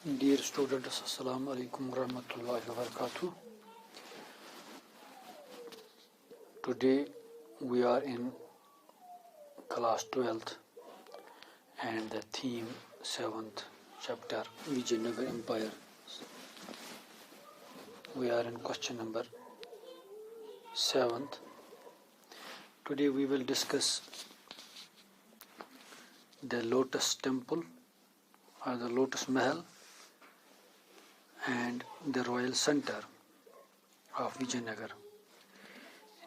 Dear students, Assalamu alaikum warahmatullahi wabarakatuh. Today we are in class 12th and the theme 7th chapter Vijayanagar Empire. We are in question number 7th. Today we will discuss the Lotus Temple or the Lotus Mahal and the Royal Center of Vijayanagar.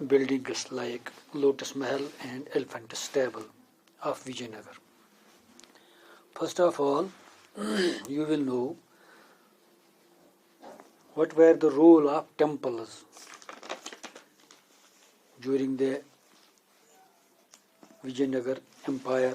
buildings like Lotus Mahal and Elephant Stable of Vijayanagar. First of all, you will know what were the role of temples during the Vijayanagar Empire,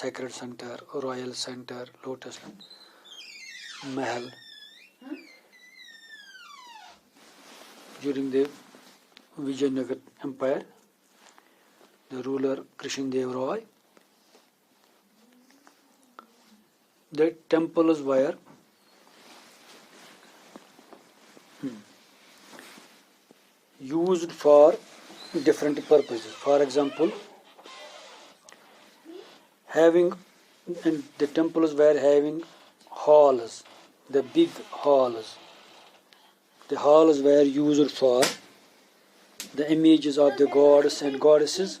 Sacred Center, Royal Center, Lotus Mahal. During the Vijayanagar Empire, the ruler Krishnadeva Roy, the temples were used for different purposes. For example, the temples were having halls, the big halls. The halls were used for the images of the gods and goddesses.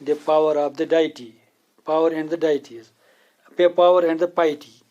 the power of the deity, power and the deities, power and the piety.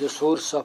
the source of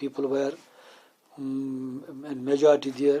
people were majority there.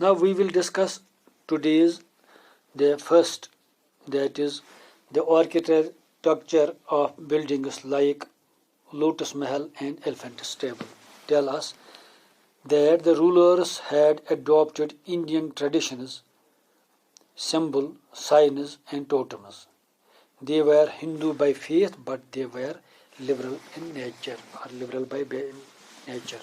Now we will discuss today's the first, that is the architecture of buildings like Lotus Mahal and Elephant Stable. Tell us that the rulers had adopted Indian traditions, symbols, signs and totems. They were Hindu by faith, but they were liberal in nature, or liberal by nature.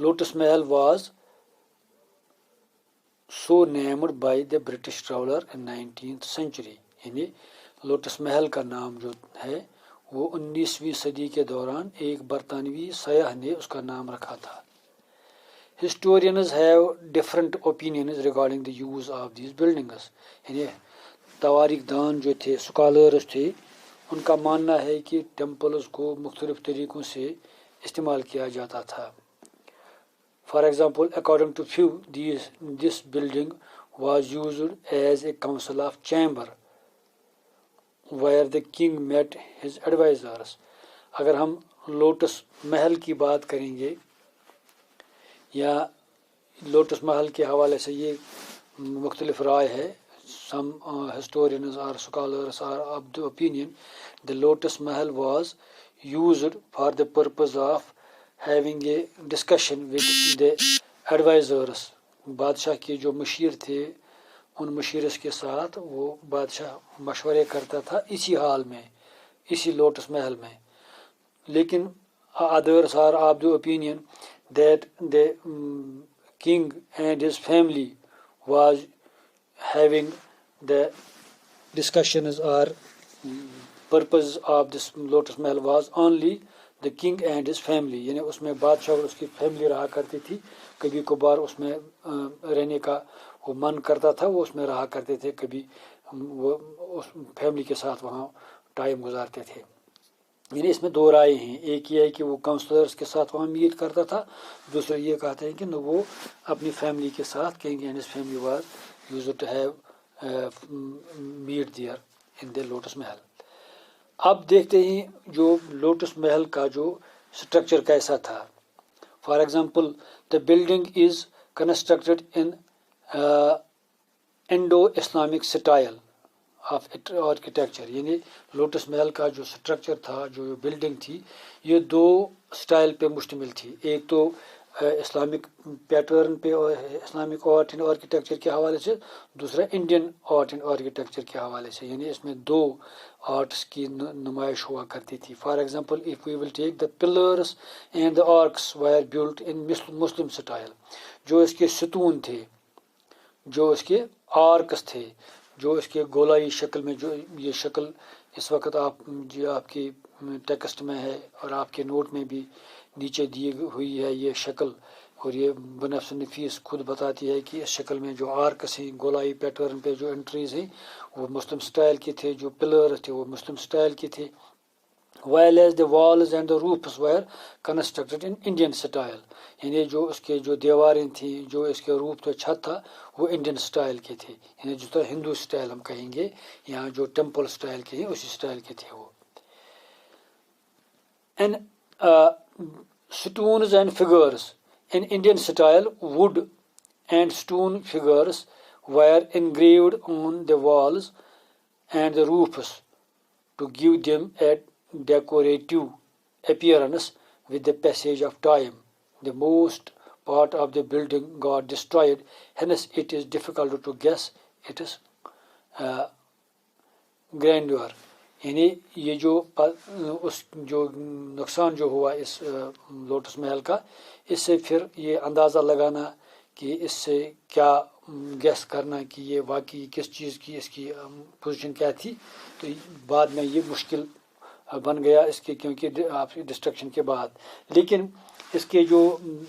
Lotus Mahal was so named by the British traveler in 19th century. یعنی Lotus Mahal کا نام جو ہے وہ 19ویں صدی کے دوران ایک برطانوی سیاح نے اس کا نام رکھا تھا. Historians have different opinions regarding the use of these buildings. یعنی تواریخ دان جو تھے اسکالرز تھے ان کا ماننا ہے کہ ٹیمپلز کو مختلف طریقوں سے استعمال کیا جاتا تھا. For example, according to few, this building was used as a council of chamber where the king met his advisors. اگر ہم لوٹس محل کی بات کریں گے یا لوٹس محل کے حوالے سے یہ مختلف رائے ہے. Some historians or scholars are of the opinion the Lotus Mahal was used for the purpose of having a discussion with the advisors. بادشاہ کے جو مشیر تھے ان مشیرس کے ساتھ وہ بادشاہ مشورے کرتا تھا اسی حال میں اسی لوٹس محل میں. لیکن others are of the opinion that the king and his family was having the discussions or purpose of this Lotus Mahal was only the king and his family. یعنی اس میں بادشاہ اور اس کی فیملی رہا کرتی تھی. کبھی کبھار اس میں رہنے کا وہ من کرتا تھا وہ اس میں رہا کرتے تھے. کبھی وہ اس فیملی کے ساتھ وہاں ٹائم گزارتے تھے. یعنی اس میں دو رائے ہیں. ایک یہ ہے کہ وہ کاؤنسلرز کے ساتھ وہاں میٹ کرتا تھا. دوسرا یہ کہتے ہیں کہ وہ اپنی فیملی کے ساتھ king and his family was used to have meet there in the Lotus Mahal. اب دیکھتے ہیں جو لوٹس محل کا جو اسٹرکچر کیسا تھا. For example the building is constructed in Indo Islamic style of architecture. یعنی لوٹس محل کا جو اسٹرکچر تھا جو بلڈنگ تھی یہ دو اسٹائل پہ مشتمل تھی. ایک تو اسلامک پیٹرن پہ اسلامک آرٹ اینڈ آرکیٹیکچر کے حوالے سے, دوسرا انڈین آرٹ اینڈ آرکیٹیکچر کے حوالے سے. یعنی اس میں دو آرٹس کی نمائش ہوا کرتی تھی. For example if we will take the pillars and the arches were built in Muslim style. جو اس کے ستون تھے, جو اس کے آرکس تھے, جو اس کے گولائی شکل میں, جو یہ شکل اس وقت آپ کی ٹیکسٹ میں ہے اور آپ کے نوٹ میں بھی نیچے دی ہوئی ہے یہ شکل, اور یہ بنفس نفیس خود بتاتی ہے کہ اس شکل میں جو آرکس ہیں گولائی پیٹرن پہ جو انٹریز ہیں وہ مسلم سٹائل کے تھے, جو پلرز تھے وہ مسلم سٹائل کے تھے. while as the walls and the roofs were constructed in Indian style. یعنی جو اس کے جو دیواریں تھیں, جو اس کے روف تو چھت تھا وہ انڈین سٹائل کے تھے. یعنی جس طرح ہندو سٹائل ہم کہیں گے, یہاں جو ٹیمپل سٹائل کے ہیں اسی سٹائل کے تھے وہ. And stones and figures in Indian style, wood and stone figures were engraved on the walls and the roofs to give them a decorative appearance. With the passage of time, the most part of the building got destroyed, hence it is difficult to guess its grandeur. یعنی یہ جو نقصان جو ہوا اس lotus Mahal کا, اس سے پھر یہ اندازہ لگانا کہ اس سے کیا گیس کرنا کہ یہ واقعی کس چیز کی اس کی پوزیشن کیا تھی, تو بعد میں یہ مشکل بن گیا اس کے, کیونکہ آپ ڈسٹرکشن کے بعد. لیکن اس کے جو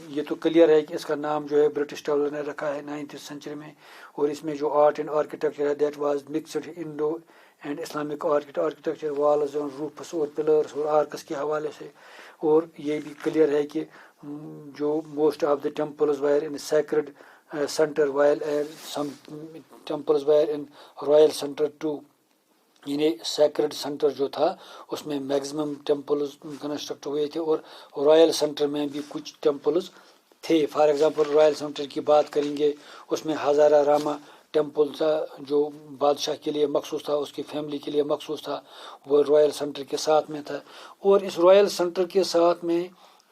یہ تو کلیئر ہے کہ اس کا نام جو ہے برٹش ٹریولر نے رکھا ہے 9th سینچری میں, اور اس میں جو آرٹ اینڈ آرکیٹیکچر ہے that was mixed Indo and Islamic architecture, walls اور روفس اور پلرس اور آرکس کے حوالے سے. اور یہ بھی کلیئر ہے کہ جو most of the temples were in sacred centre while some temples were in royal centre too. یعنی سیکرڈ سینٹر جو تھا اس میں میکزیمم ٹیمپلز کنسٹرکٹ ہوئے تھے, اور رائل سینٹر میں بھی کچھ ٹیمپلز تھے. فار ایگزامپل رائل سینٹر کی بات کریں گے, اس میں ہزارہ راما ٹیمپل تھا جو بادشاہ کے لیے مخصوص تھا, اس کی فیملی کے لیے مخصوص تھا, وہ رائل سینٹر کے ساتھ میں تھا. اور اس رائل سینٹر کے ساتھ میں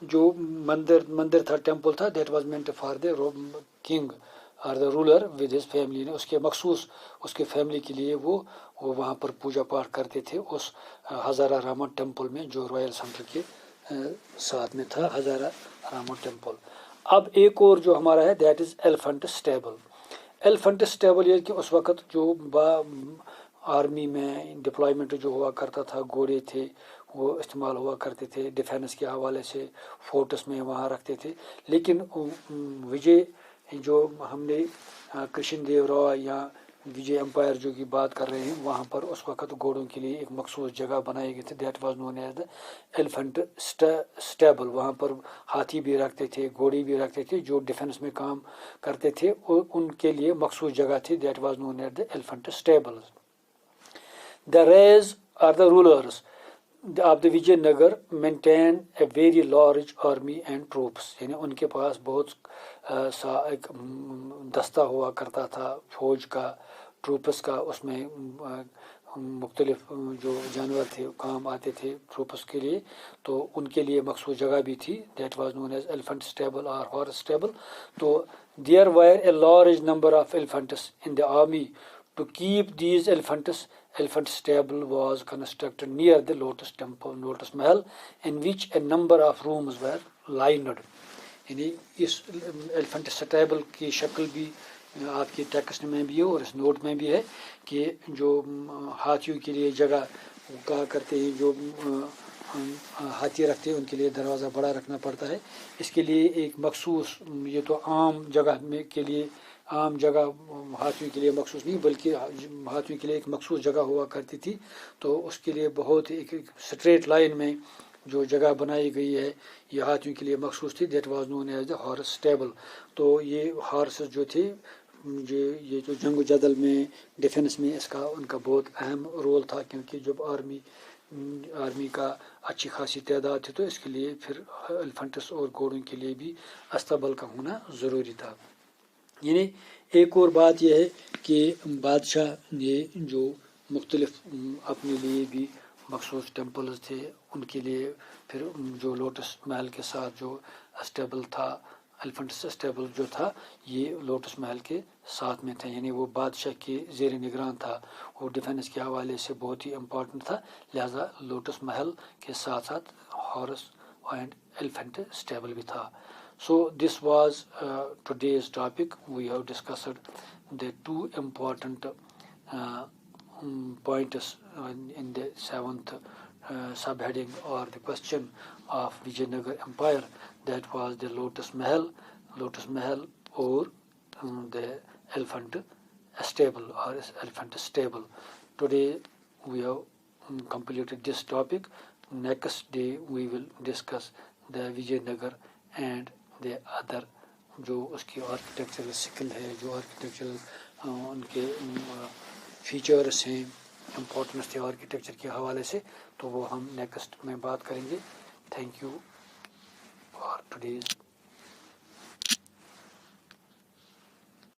جو مندر تھا, ٹیمپل تھا, that was meant for the king اور the ruler with his family. نے اس کے مخصوص اس کے فیملی کے لیے وہ وہاں پر پوجا پاٹ کرتے تھے اس ہزارہ راما ٹیمپل میں جو رائل سینٹر کے ساتھ میں تھا, ہزارہ راما ٹیمپل. اب ایک اور جو ہمارا ہے that is elephant stable. Elephant stable یہ کہ اس وقت جو آرمی میں ڈپلائمنٹ جو ہوا کرتا تھا گھوڑے تھے وہ استعمال ہوا کرتے تھے ڈیفینس کے حوالے سے فورٹس میں وہاں رکھتے تھے، لیکن وجے جو ہم نے کرشن دیو رائے یا وجے امپائر جو کی بات کر رہے ہیں وہاں پر اس وقت گھوڑوں کے لیے ایک مخصوص جگہ بنائی گئی تھی، that was known as the elephant stable. وہاں پر ہاتھی بھی رکھتے تھے، گھوڑے بھی رکھتے تھے جو ڈیفینس میں کام کرتے تھے، اور ان کے لیے مخصوص جگہ تھی، that was known as the elephant stable. The Rays are the rulers of the Vijayanagar maintain a very large army and troops. یعنی ان کے پاس بہت سا ایک دستہ ہوا کرتا تھا فوج کا، ٹروپس کا. اس میں مختلف جو جانور تھے کام آتے تھے ٹروپس کے لیے، تو ان کے لیے مخصوص جگہ بھی تھی، that was known as elephant stable اور ہارس اسٹیبل. تو there were a large number of elephants in the army. To keep these elephant stable was constructed near the Lotus Temple, Lotus Mahal, in which a number of rooms were lined. یعنی اس elephant stable کی شکل بھی آپ کے text میں بھی ہے اور اس نوٹ میں بھی ہے کہ جو ہاتھیوں کے لیے جگہ کہا کرتے ہیں، جو ہاتھی رکھتے ہیں ان کے لیے دروازہ بڑا رکھنا پڑتا ہے. اس کے لیے ایک مخصوص، یہ تو عام جگہ میں کے لیے عام جگہ ہاتھیوں کے لیے مخصوص نہیں بلکہ ہاتھیوں کے لیے ایک مخصوص جگہ ہوا کرتی تھی. تو اس کے لیے بہت ایک اسٹریٹ لائن میں جو جگہ بنائی گئی ہے یہ ہاتھیوں کے لیے مخصوص تھی، that was known as the horse stable. تو یہ ہارسز جو تھے یہ جو جنگ و جدل میں ڈیفینس میں اس کا ان کا بہت اہم رول تھا، کیونکہ جب آرمی کا اچھی خاصی تعداد تھی تو اس کے لیے پھر ایلیفنٹس اور گھوڑوں کے لیے بھی استبل کا ہونا ضروری تھا. یعنی ایک اور بات یہ ہے کہ بادشاہ نے جو مختلف اپنے لیے بھی مخصوص ٹیمپلز تھے ان کے لیے پھر جو لوٹس محل کے ساتھ جو اسٹیبل تھا، ایلیفنٹ اسٹیبل جو تھا یہ لوٹس محل کے ساتھ میں تھا. یعنی وہ بادشاہ کے زیر نگران تھا، وہ ڈیفینس کے حوالے سے بہت ہی امپورٹنٹ تھا، لہذا لوٹس محل کے ساتھ ساتھ ہارس اینڈ ایلیفنٹ اسٹیبل بھی تھا. So this was today's topic. We have discussed the two important points in the 7th subheading or the question of Vijayanagar Empire. That was the Lotus Mahal or the elephant stable or elephant stable. Today we have completed this topic. Next day we will discuss the Vijayanagar and the other جو اس کی architectural سکل ہے، جو architectural ان کے features ہیں، importance تھے architecture کے حوالے سے، تو وہ ہم نیکسٹ میں بات کریں گے. Thank you for today's